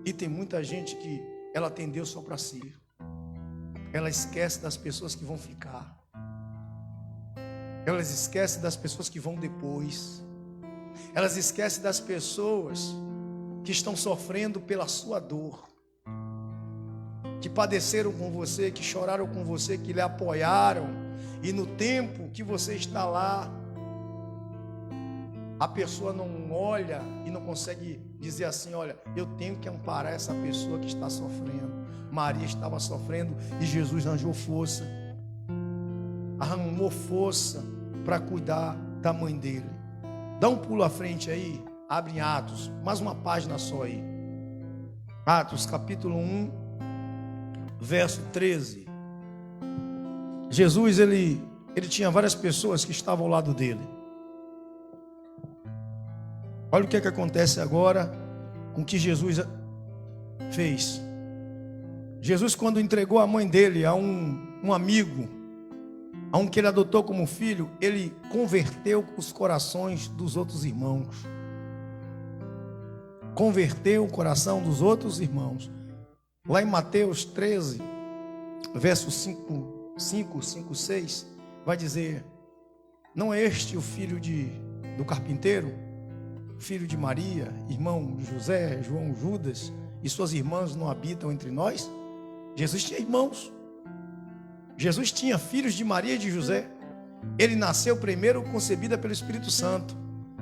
E tem muita gente que ela tem Deus só para si. Ela esquece das pessoas que vão ficar. Elas esquecem das pessoas que vão depois. Elas esquecem das pessoas que estão sofrendo pela sua dor, que padeceram com você, que choraram com você, que lhe apoiaram. E no tempo que você está lá, a pessoa não olha e não consegue dizer assim: olha, eu tenho que amparar essa pessoa que está sofrendo. Maria estava sofrendo e Jesus arranjou força para cuidar da mãe dele. Dá um pulo à frente aí, abre em Atos, mais uma página só aí. Atos capítulo 1, verso 13. Jesus, ele tinha várias pessoas que estavam ao lado dele. Olha o que é que acontece agora com o que Jesus fez. Jesus, quando entregou a mãe dele a um amigo, a um que ele adotou como filho, ele converteu os corações dos outros irmãos. Converteu o coração dos outros irmãos. Lá em Mateus 13, verso 5, 6, vai dizer: não é este o filho do carpinteiro? Filho de Maria, irmão de José, João, Judas, e suas irmãs não habitam entre nós? Jesus tinha irmãos. Jesus tinha filhos de Maria e de José. Ele nasceu primeiro concebida pelo Espírito Santo,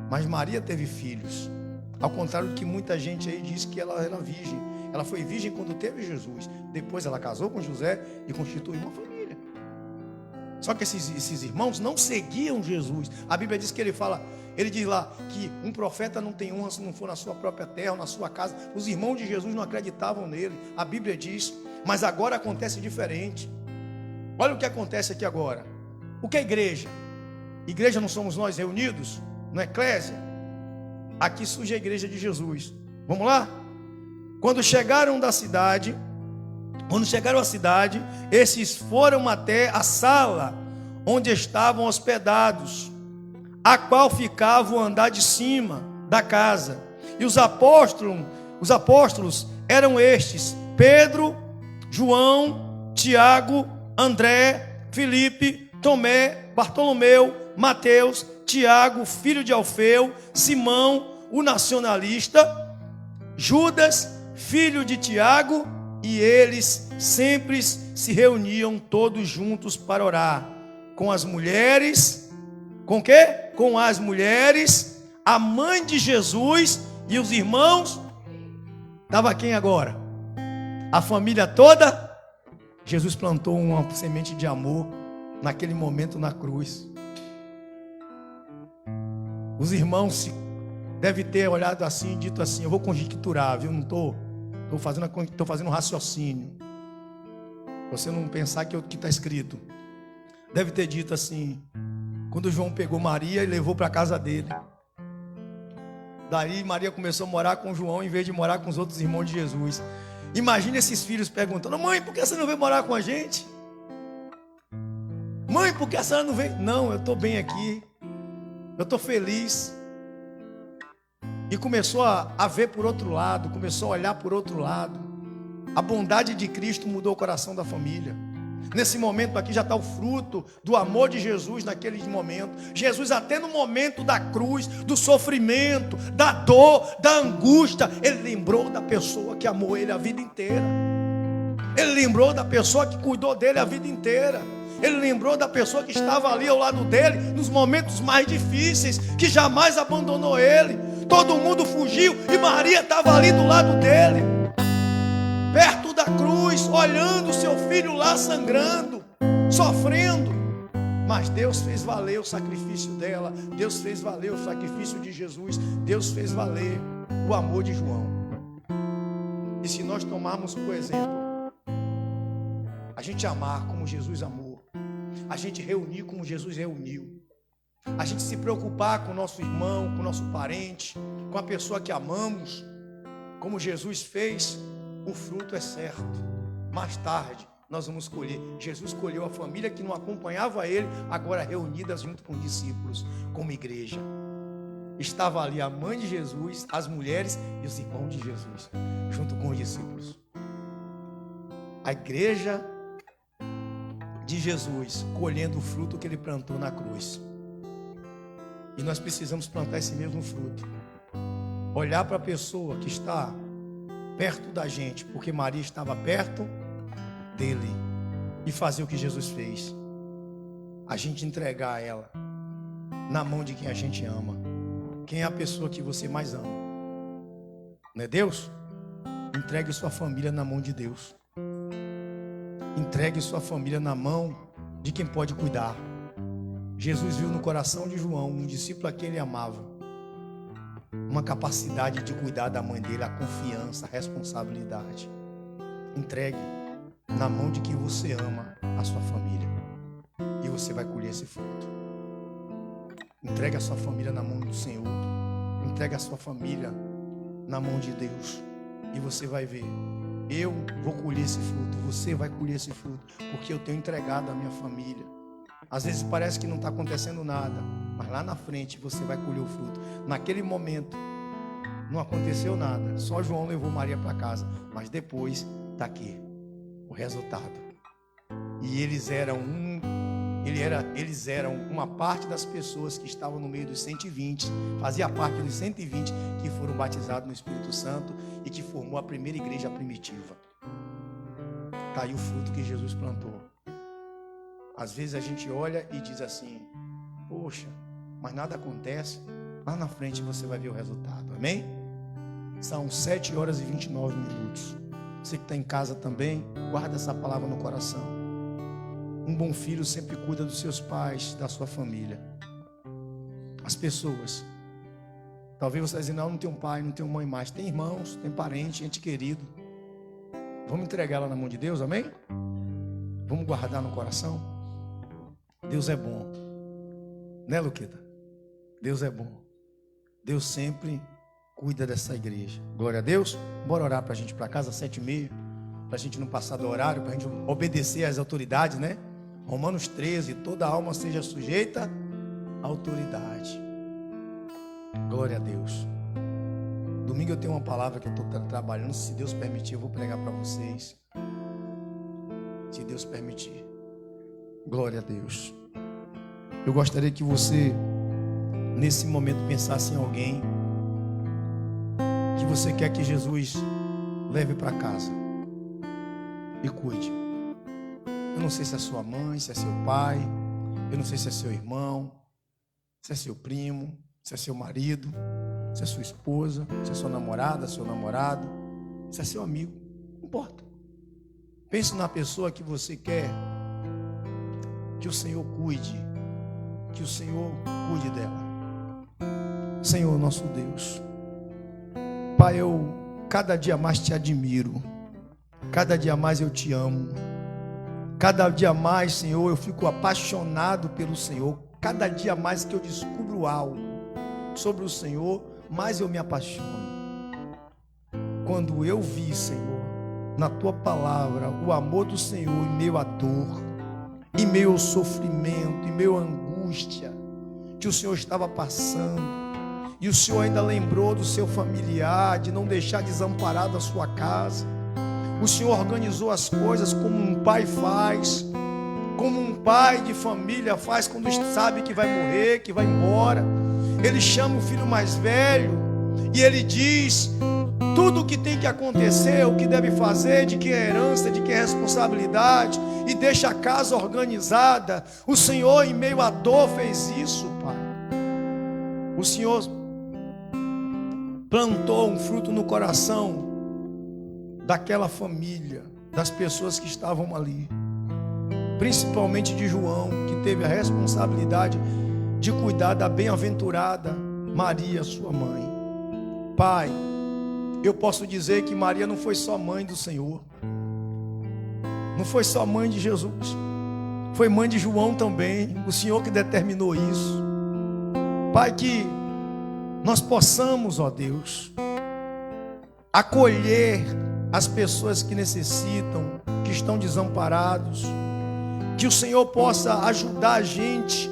mas Maria teve filhos. Ao contrário do que muita gente aí diz que ela era virgem. Ela foi virgem quando teve Jesus. Depois ela casou com José e constituiu uma família. Só que esses irmãos não seguiam Jesus. A Bíblia diz que ele diz lá que um profeta não tem honra se não for na sua própria terra ou na sua casa. Os irmãos de Jesus não acreditavam nele. A Bíblia diz, mas agora acontece diferente. Olha o que acontece aqui agora. O que é igreja? Igreja não somos nós reunidos na eclésia? Aqui surge a igreja de Jesus. Vamos lá? Quando chegaram à cidade, esses foram até a sala onde estavam hospedados, a qual ficava o andar de cima da casa. E os apóstolos eram estes: Pedro, João, Tiago, André, Filipe, Tomé, Bartolomeu, Mateus, Tiago, filho de Alfeu, Simão, o nacionalista, Judas, filho de Tiago, e eles sempre se reuniam todos juntos para orar. Com as mulheres, com quê? Com as mulheres, a mãe de Jesus e os irmãos. Estava quem agora? A família toda. Jesus plantou uma semente de amor naquele momento na cruz. Os irmãos devem ter olhado assim e dito assim: eu vou conjecturar, viu? Não estou fazendo um raciocínio. Você não pensar que está escrito. Deve ter dito assim: quando João pegou Maria e levou para a casa dele, daí Maria começou a morar com João em vez de morar com os outros irmãos de Jesus. Imagina esses filhos perguntando: mãe, por que você não veio morar com a gente? Mãe, por que a senhora não veio? Não, eu estou bem aqui, eu estou feliz. E começou a ver por outro lado, começou a olhar por outro lado. A bondade de Cristo mudou o coração da família. Nesse momento aqui já está o fruto do amor de Jesus naquele momento. Jesus, até no momento da cruz, do sofrimento, da dor, da angústia, ele lembrou da pessoa que amou ele a vida inteira. Ele lembrou da pessoa que cuidou dele a vida inteira. Ele lembrou da pessoa que estava ali ao lado dele nos momentos mais difíceis, que jamais abandonou ele. Todo mundo fugiu e Maria estava ali do lado dele, perto da cruz, olhando o seu filho lá sangrando, sofrendo. Mas Deus fez valer o sacrifício dela. Deus fez valer o sacrifício de Jesus. Deus fez valer o amor de João. E se nós tomarmos por exemplo, a gente amar como Jesus amou, a gente reunir como Jesus reuniu, a gente se preocupar com o nosso irmão, com o nosso parente, com a pessoa que amamos, como Jesus fez, o fruto é certo. Mais tarde nós vamos colher. Jesus escolheu a família que não acompanhava ele, agora reunidas junto com os discípulos, como igreja. Estava ali a mãe de Jesus, as mulheres e os irmãos de Jesus, junto com os discípulos. A igreja de Jesus colhendo o fruto que ele plantou na cruz. E nós precisamos plantar esse mesmo fruto. Olhar para a pessoa que está perto da gente, porque Maria estava perto dele, e fazer o que Jesus fez. A gente entregar ela na mão de quem a gente ama. Quem é a pessoa que você mais ama? Não é Deus? Entregue sua família na mão de Deus. Entregue sua família na mão de quem pode cuidar. Jesus viu no coração de João, um discípulo a quem ele amava, uma capacidade de cuidar da mãe dele, a confiança, a responsabilidade. Entregue na mão de quem você ama a sua família, e você vai colher esse fruto. Entregue a sua família na mão do Senhor. Entregue a sua família na mão de Deus, e você vai ver. Eu vou colher esse fruto, você vai colher esse fruto, porque eu tenho entregado a minha família. Às vezes parece que não está acontecendo nada, mas lá na frente você vai colher o fruto. Naquele momento não aconteceu nada, só João levou Maria para casa, mas depois está aqui o resultado. E eles eram uma parte das pessoas que estavam no meio dos 120, fazia parte dos 120 que foram batizados no Espírito Santo e que formou a primeira igreja primitiva. Está aí o fruto que Jesus plantou. Às vezes a gente olha e diz assim: poxa, mas nada acontece. Lá na frente você vai ver o resultado, amém? São 7h29. Você que está em casa também, guarda essa palavra no coração. Um bom filho sempre cuida dos seus pais, da sua família. As pessoas, talvez você diga: não tenho pai, não tenho mãe mais. Tem irmãos, tem parente, gente querido. Vamos entregar ela na mão de Deus, amém? Vamos guardar no coração. Deus é bom, né, Luqueta? Deus é bom. Deus sempre cuida dessa igreja. Glória a Deus. Bora orar para a gente ir para casa 7h30, para a gente não passar do horário, para a gente obedecer às autoridades, né? Romanos 13, toda alma seja sujeita à autoridade. Glória a Deus. Domingo eu tenho uma palavra que eu estou trabalhando. Se Deus permitir, eu vou pregar para vocês. Se Deus permitir. Glória a Deus. Eu gostaria que você, nesse momento, pensasse em alguém que você quer que Jesus leve para casa e cuide. Eu não sei se é sua mãe, se é seu pai, eu não sei se é seu irmão, se é seu primo, se é seu marido, se é sua esposa, se é sua namorada, seu namorado, se é seu amigo, não importa. Pense na pessoa que você quer que o Senhor cuide, que o Senhor cuide dela. Senhor nosso Deus, Pai, eu cada dia mais te admiro, cada dia mais eu te amo, cada dia mais, Senhor, eu fico apaixonado pelo Senhor. Cada dia mais que eu descubro algo sobre o Senhor, mais eu me apaixono. Quando eu vi, Senhor, na tua palavra o amor do Senhor em meio à dor, em meio ao sofrimento, em meio à angústia que o Senhor estava passando. E o Senhor ainda lembrou do seu familiar, de não deixar desamparado a sua casa. O Senhor organizou as coisas como um pai faz, como um pai de família faz quando sabe que vai morrer, que vai embora. Ele chama o filho mais velho e ele diz tudo o que tem que acontecer, o que deve fazer, de que é herança, de que é responsabilidade, e deixa a casa organizada. O Senhor, em meio à dor, fez isso, Pai. O Senhor plantou um fruto no coração daquela família, das pessoas que estavam ali, principalmente de João, que teve a responsabilidade de cuidar da bem-aventurada Maria, sua mãe. Pai, eu posso dizer que Maria não foi só mãe do Senhor, não foi só mãe de Jesus, foi mãe de João também. O Senhor que determinou isso. Pai, que nós possamos, ó Deus, acolher as pessoas que necessitam, que estão desamparados, que o Senhor possa ajudar a gente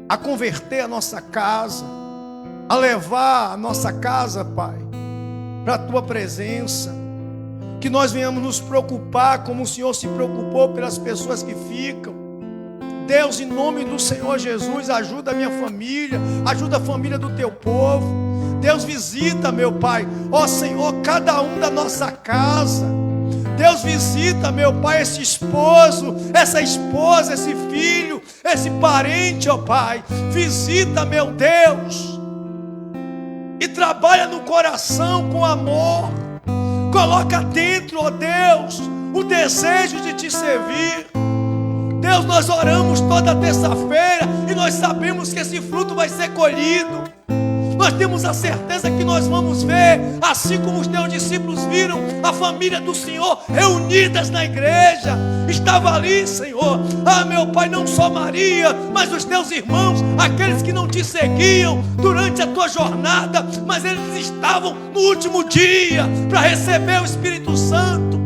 a converter a nossa casa, a levar a nossa casa, Pai, para a Tua presença, que nós venhamos nos preocupar como o Senhor se preocupou pelas pessoas que ficam. Deus, em nome do Senhor Jesus, ajuda a minha família, ajuda a família do Teu povo. Deus, visita, meu Pai, ó Senhor, cada um da nossa casa. Deus, visita, meu Pai, esse esposo, essa esposa, esse filho, esse parente, ó Pai. Visita, meu Deus, e trabalha no coração com amor. Coloca dentro, ó Deus, o desejo de Te servir. Deus, nós oramos toda terça-feira e nós sabemos que esse fruto vai ser colhido. Nós temos a certeza que nós vamos ver, assim como os Teus discípulos viram a família do Senhor reunidas na igreja. Estava ali, Senhor, meu Pai, não só Maria, mas os Teus irmãos, aqueles que não Te seguiam durante a Tua jornada, mas eles estavam no último dia para receber o Espírito Santo,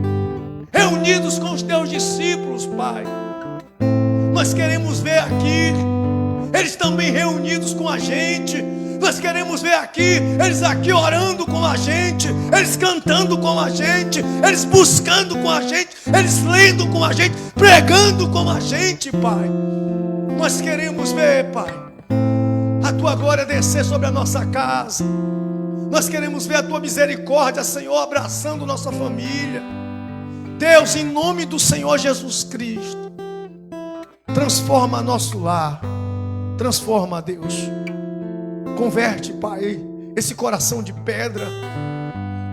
reunidos com os Teus discípulos, Pai. Nós queremos ver aqui eles também reunidos com a gente. Nós queremos ver aqui eles aqui orando com a gente, eles cantando com a gente, eles buscando com a gente, eles lendo com a gente, pregando com a gente, Pai. Nós queremos ver, Pai, a Tua glória descer sobre a nossa casa. Nós queremos ver a Tua misericórdia, Senhor, abraçando nossa família. Deus, em nome do Senhor Jesus Cristo, transforma nosso lar. Transforma, Deus. Converte, Pai, esse coração de pedra.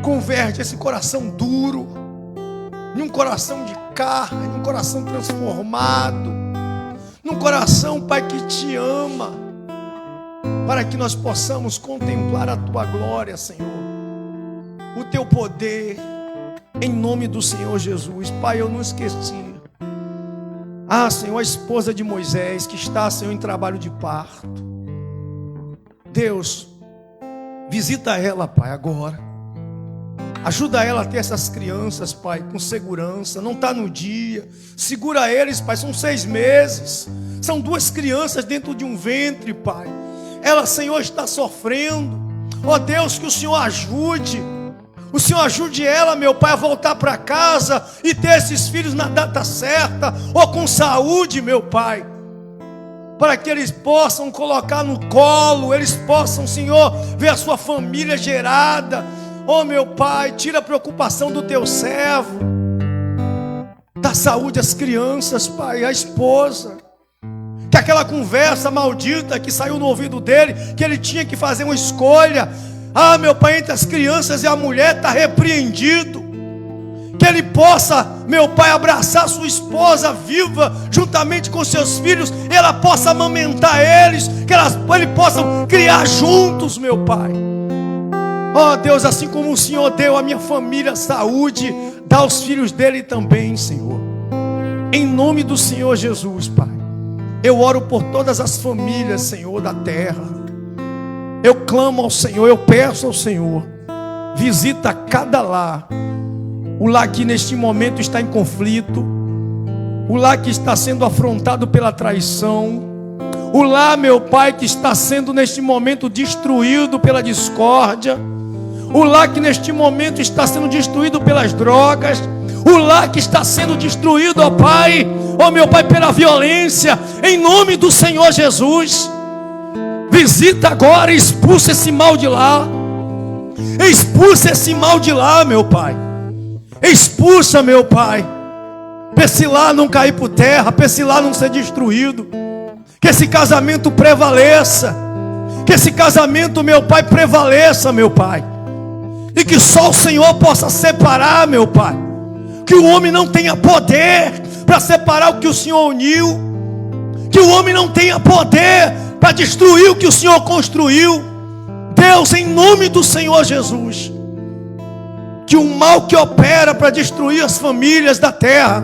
Converte esse coração duro em um coração de carne, em um coração transformado, num coração, Pai, que Te ama, para que nós possamos contemplar a Tua glória, Senhor, o Teu poder, em nome do Senhor Jesus. Pai, eu não esqueci. Senhor, a esposa de Moisés, que está, Senhor, em trabalho de parto. Deus, visita ela, Pai, agora. Ajuda ela a ter essas crianças, Pai, com segurança. Não está no dia. Segura eles, Pai, são 6 meses. São 2 crianças dentro de um ventre, Pai. Ela, Senhor, está sofrendo. Ó Deus, que o Senhor ajude. O Senhor ajude ela, meu Pai, a voltar para casa e ter esses filhos na data certa, ou com saúde, meu Pai, para que eles possam colocar no colo, eles possam, Senhor, ver a sua família gerada. Oh, meu Pai, tira a preocupação do Teu servo, dá saúde às crianças, Pai, à esposa, que aquela conversa maldita que saiu no ouvido dele, que ele tinha que fazer uma escolha, meu Pai, entre as crianças e a mulher, está repreendido. Que ele possa, meu Pai, abraçar sua esposa viva, juntamente com seus filhos, e ela possa amamentar eles, que eles possam criar juntos, meu Pai. Ó Deus, assim como o Senhor deu à minha família saúde, dá aos filhos dele também, Senhor. Em nome do Senhor Jesus, Pai, eu oro por todas as famílias, Senhor, da terra. Eu clamo ao Senhor, eu peço ao Senhor, visita cada lar, o lar que neste momento está em conflito, o lar que está sendo afrontado pela traição, o lar, meu Pai, que está sendo neste momento destruído pela discórdia, o lar que neste momento está sendo destruído pelas drogas, o lar que está sendo destruído, ó Pai, ó meu Pai, pela violência, em nome do Senhor Jesus. Visita agora e expulsa esse mal de lá. Expulsa esse mal de lá, meu Pai. Expulsa, meu Pai. Para esse lar não cair por terra, para esse lar não ser destruído. Que esse casamento prevaleça. Que esse casamento, meu Pai, prevaleça, meu Pai. E que só o Senhor possa separar, meu Pai. Que o homem não tenha poder para separar o que o Senhor uniu. Que o homem não tenha poder para destruir o que o Senhor construiu. Deus, em nome do Senhor Jesus, que o mal que opera para destruir as famílias da terra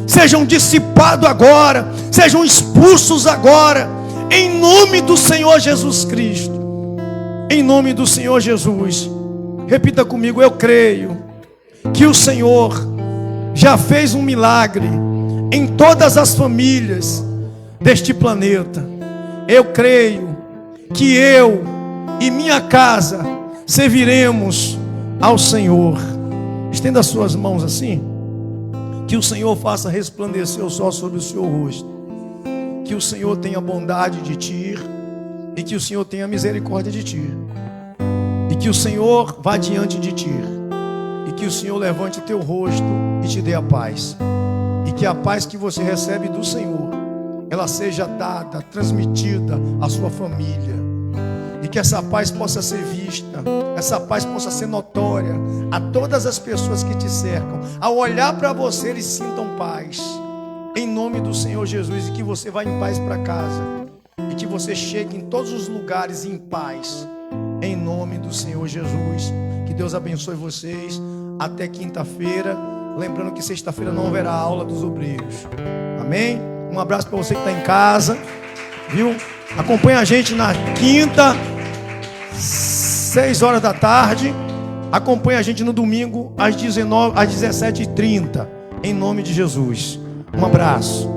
sejam dissipados agora, sejam expulsos agora, em nome do Senhor Jesus Cristo. Em nome do Senhor Jesus. Repita comigo: eu creio que o Senhor já fez um milagre em todas as famílias deste planeta. Eu creio que eu e minha casa serviremos ao Senhor. Estenda as suas mãos assim. Que o Senhor faça resplandecer o sol sobre o seu rosto. Que o Senhor tenha bondade de ti e que o Senhor tenha misericórdia de ti. E que o Senhor vá diante de ti. E que o Senhor levante teu rosto e te dê a paz. E que a paz que você recebe do Senhor, ela seja dada, transmitida à sua família. E que essa paz possa ser vista, essa paz possa ser notória a todas as pessoas que te cercam. Ao olhar para você, eles sintam paz. Em nome do Senhor Jesus. E que você vá em paz para casa. E que você chegue em todos os lugares em paz. Em nome do Senhor Jesus. Que Deus abençoe vocês. Até quinta-feira. Lembrando que sexta-feira não haverá aula dos obreiros. Amém? Um abraço para você que está em casa. Viu? Acompanha a gente na quinta, 6 horas da tarde. Acompanha a gente no domingo às 17h30. Em nome de Jesus. Um abraço.